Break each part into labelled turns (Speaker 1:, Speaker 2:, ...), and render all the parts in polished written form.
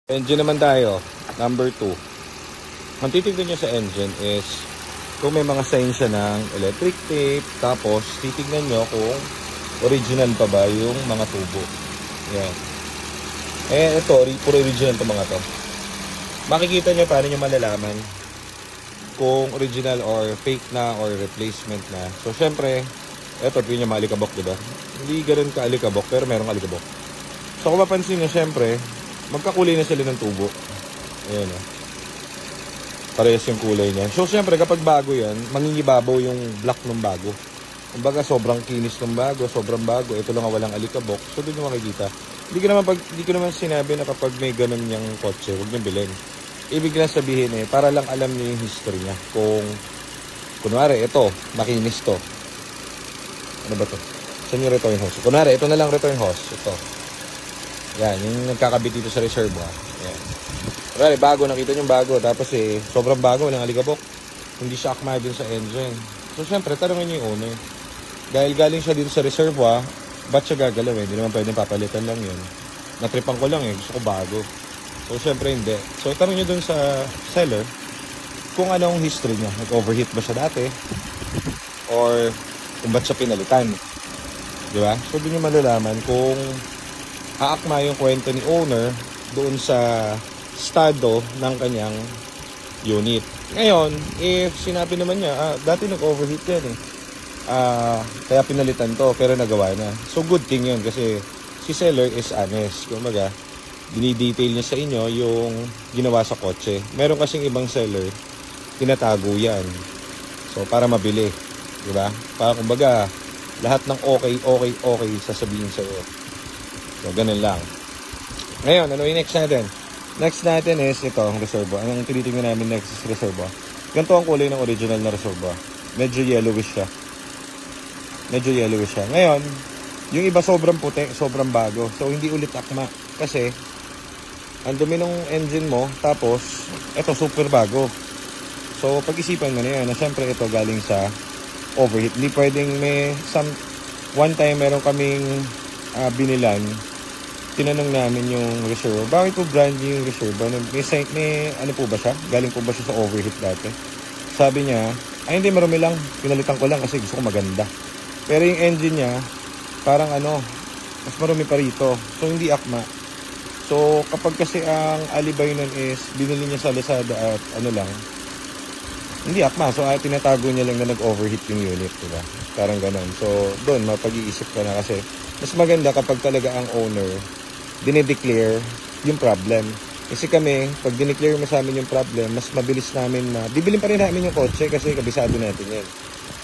Speaker 1: Engine naman tayo, number 2. Ang titignan nyo sa engine is kung may mga sign siya ng electric tape, tapos titignan nyo kung original pa ba yung mga tubo. Yan. Ito, puro original to mga to. Makikita nyo paano nyo malalaman kung original or fake na or replacement na. So, syempre, ito, yun yung maalikabok, diba? Hindi ganun ka-alikabok, pero merong alikabok. So, kung mapansin nyo, syempre, magkakulay na sila ng tubo. Ayan o. Parehas yung kulay niya. So, syempre, kapag bago yan, mangingibabaw yung black ng bago. Kumbaga, sobrang kinis ng bago, sobrang bago. Ito lang walang alikabok. So, doon yung makikita. Hindi ko naman sinabi na kapag may ganun yung kotse, huwag nyo bilhin. Ibig na sabihin para lang alam niyo yung history niya. Kung, kunwari, ito, makinis to. Ano ba to? Saan yung return hose? Kunwari, ito na lang return hose. Ito. Yan, yung nagkakabit dito sa reservoir. Yan. Kunwari, bago, nakita nyo bago. Tapos sobrang bago, walang alikabok. Hindi siya akma dun sa engine. So, syempre, tanongin nyo yung owner. Dahil galing siya dito sa reservoir, ba't siya gagalaw Hindi naman pwedeng papalitan lang yun. Natripan ko lang gusto ko bago. So, syempre hindi. So, tanong nyo dun sa seller kung anong history niya. Nag-overheat ba siya dati? Or kung ba't siya pinalitan? Diba? So, dun nyo malalaman kung aakma yung kwento ni owner doon sa estado ng kanyang unit. Ngayon, if sinabi naman niya, dati nag-overheat yan kaya pinalitan to, pero nagawa na. So, good thing yun kasi si seller is honest. Kumbaga, dinidetail niya sa inyo yung ginawa sa kotse. Meron kasing ibang seller, tinatago yan. So, para mabili. Diba? Para kumbaga, lahat ng okay, sasabihin sa iyo. So, ganun lang. Ngayon, ano yung next natin? Next natin is ito, ang reservoir. Anong tinitingnan namin next is reservoir. Ganito ang kulay ng original na reservoir. Medyo yellowish siya. Ngayon, yung iba sobrang puti, sobrang bago. So, hindi ulit akma. Kasi, ang dumi ng engine mo, tapos, ito super bago. So, pag-isipan mo na yan, na syempre ito galing sa overheat. Hindi pwedeng one time meron kaming binilan, tinanong namin yung reservoir, bakit po brand new yung reservoir? May ano po ba siya? Galing po ba siya sa overheat dati? Sabi niya, hindi marumi lang, pinalitan ko lang kasi gusto ko maganda. Pero yung engine niya, parang mas marumi pa rito. So, hindi akma. So, kapag kasi ang alibay nun is, binili niya sa Lazada at hindi akma. So, tinatago niya lang na nag-overheat yung unit, diba? Parang ganun. So, doon, mapag-iisip ka na kasi, mas maganda kapag talaga ang owner, dinideclare yung problem. Kasi kami, pag dineclare mo sa amin yung problem, mas mabilis namin bibilin pa rin namin yung kotse kasi kabisado natin yan.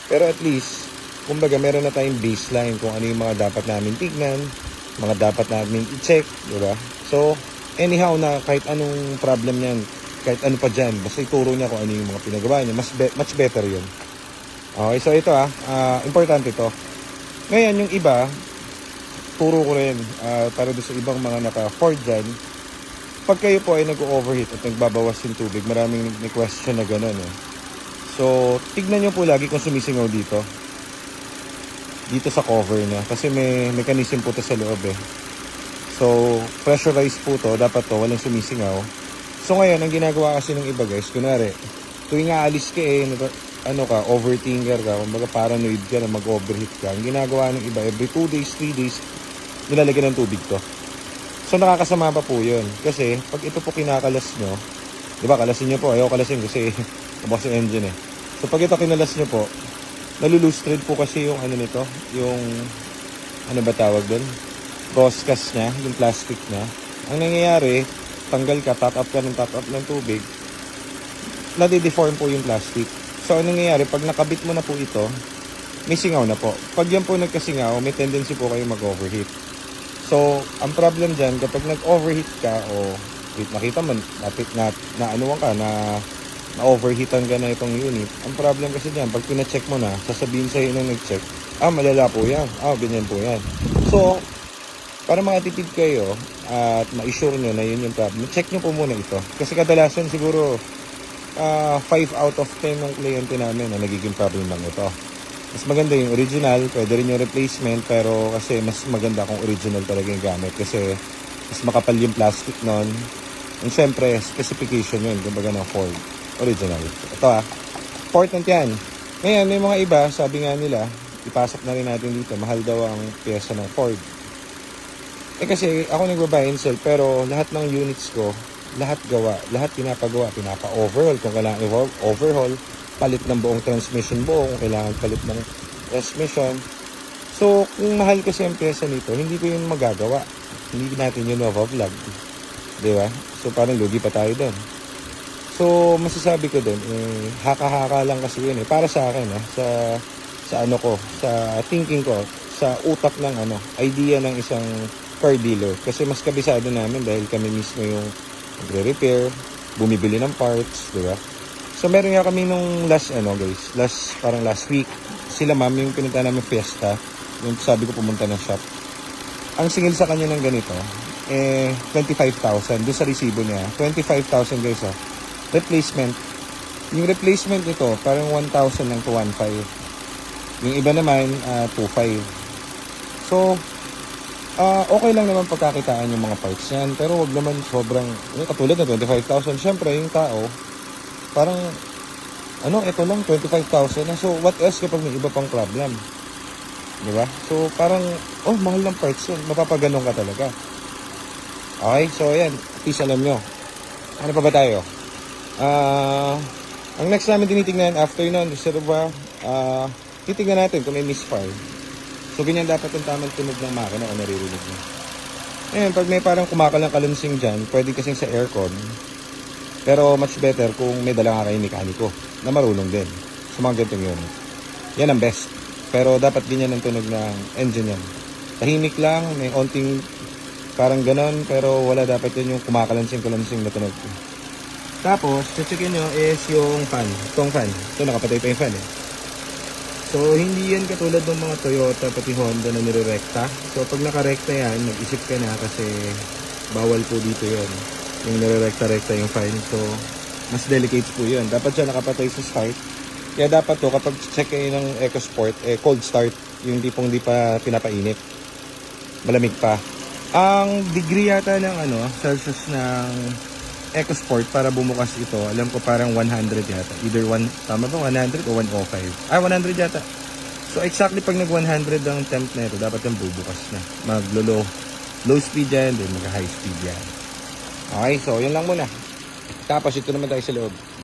Speaker 1: Pero at least, kumbaga, meron na tayong baseline kung ano yung mga dapat namin tignan, mga dapat namin i-check, diba? So, anyhow na kahit anong problem yan, kahit ano pa dyan, basta ituro niya kung ano yung mga pinagawa niya, much better yun. Okay, so ito importante ito. Ngayon, yung iba, turo ko rin, para doon sa ibang mga naka-Ford dyan, pag kayo po ay nag-overheat at nagbabawas yung tubig, maraming question na gano'n. So, tignan nyo po lagi kung sumisingaw dito sa cover niya. Kasi may mechanism po to sa loob So, pressurized po to. Dapat to, walang sumisingaw. So, ngayon, ang ginagawa kasi ng iba guys, kunwari, tuwing aalis ka overthinker ka, kumbaga paranoid ka na mag-overheat ka. Ang ginagawa ng iba, every 2 days, 3 days, nilalagyan ng tubig to. So, nakakasama pa po yun. Kasi, pag ito po kinakalas nyo, di ba, kalasin nyo po. Ayaw kalasin kasi kabas yung engine So, pag ito kinalas nyo po, nalulustred po kasi yung nito, yung, tawag doon? Roscas niya, yung plastic niya. Ang nangyayari, tanggal ka, top up ng tubig, nade-deform po yung plastic. So, ang nangyayari, pag nakabit mo na po ito, may singaw na po. Pag yan po nagkasingaw, may tendency po kayo mag-overheat. So, ang problem dyan, kapag nag-overheat ka, nakita mo, na-overheatan ka na itong unit. Ang problem kasi dyan, pag pina-check mo na, sasabihin sa'yo nung nag-check, malala po yan. Ganyan po yan. So, para makatipid kayo at ma-assure nyo na yun yung problem, check nyo po muna ito. Kasi kadalasan siguro 5 out of 10 ng kliyente namin na nagiging problem lang ito. Mas maganda yung original, pwede rin yung replacement, pero kasi mas maganda kung original talaga yung gamit kasi mas makapal yung plastic nun. And syempre, specification yun, kumbaga ng Ford original. Ito important yan. Ngayon, may mga iba, sabi nga nila, ipasok na rin natin dito, mahal daw ang pyesa ng Ford. Kasi ako nagba-buy and sell, pero lahat ng units ko, lahat gawa, lahat pinapagawa, pinapa-overhaul kung kailangan overhaul, palit ng buong transmission buo, kung kailangan palit ng transmission. So, kung mahal kasi ang pyesa nito, hindi ko yun magagawa. Hindi natin yun vlog. Di ba? So, parang lugi pa tayo doon. So, masasabi ko doon, haka-haka lang kasi yun para sa akin, sa ano ko, sa thinking ko, sa utak ng idea ng isang car dealer. Kasi mas kabisado namin dahil kami mismo yung nagre-repair, bumibili ng parts, di ba? So, meron nga kami nung last week, sila ma'am, yung pinunta namin fiesta, yung sabi ko pumunta ng shop. Ang singil sa kanya ng ganito, 25,000. Doon sa resibo niya, 25,000 guys replacement. Yung replacement nito, parang 1,000 lang to 1,500. Yung iba naman, 2,500. So, okay lang naman pagkakitaan yung mga parts yan. Pero wag naman sobrang, katulad na 25,000. Siyempre, yung tao, parang, ito lang, 25,000 na. So, what else kapag may iba pang problem? Diba? So, parang, mahal ng parts yun. Mapapaganong ka talaga. Okay, so ayan. Please alam nyo. Ano pa ba tayo? Ang next namin tinitingnan after nun, titingnan natin kung may misfire. So, ganyan dapat yung tamang tunog ng makina kung naririnig nyo. Ngayon, pag may parang kumakalang kalunsing dyan, pwede kasing sa aircon. Pero much better kung may dala nga kayong mekaniko na marunong din. So, mga ganitong yun. Yan ang best. Pero dapat ganyan ang tunog ng engine yan. Tahimik lang, may onting parang ganon, pero wala dapat yun yung kumakalansing-kalansing na tunog. Tapos, checkin nyo is yung fan. Itong fan. Ito, nakapatay pa yung fan So, hindi yan katulad ng mga Toyota pati Honda na nirerekta. So, pag nakarekta yan, mag-isip ka na kasi bawal po dito yon yung nirerekta-rekta yung fan. So, mas delicate po yun. Dapat siya nakapatay sa start. Kaya dapat to, kapag check kayo ng EcoSport, cold start. Yung tipong di pa pinapainit. Malamig pa. Ang degree yata ng Celsius ng EcoSport para bumukas ito, alam ko parang 100 yata. Either tama ba? 100 o 105? 100 yata. So exactly pag nag 100 ang temp na ito, dapat yung bubukas na. Low speed yan, then mag high speed yan. Okay, so yun lang muna. Tapos ito naman tayo sa loob.